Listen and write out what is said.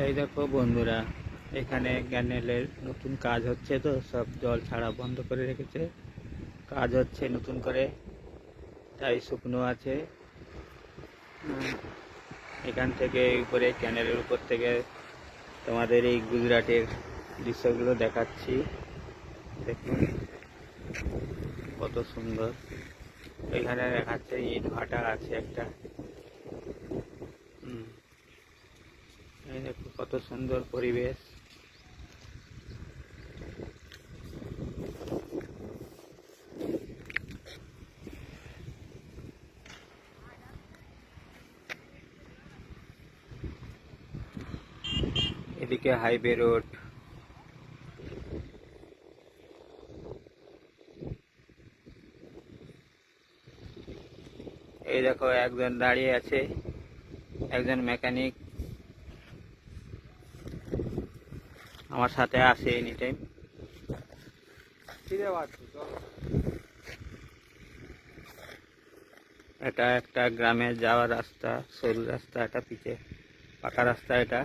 এই দেখো বন্ধুরা, এখানে ক্যানেলের নতুন কাজ হচ্ছে, তো সব জল ছাড়া বন্ধ করে রেখেছে। কাজ হচ্ছে নতুন করে, তাই শুকনো আছে। এখান থেকে উপরে ক্যানেলের উপর থেকে তোমাদের এই গুজরাটের দৃশ্যগুলো দেখাচ্ছি। দেখুন কত সুন্দর। এখানে দেখাচ্ছে ইট ভাটা আছে একটা। এই দেখো কত সুন্দর পরিবেশ। এদিকে হাইওয়ে রোড। এই দেখো একজন দাঁড়িয়ে আছে, একজন মেকানিক আমার সাথে আসে এনি টাইম। এটা একটা গ্রামে যাওয়ার রাস্তা, সরু রাস্তা, এটা পিছে পাকা রাস্তা এটা।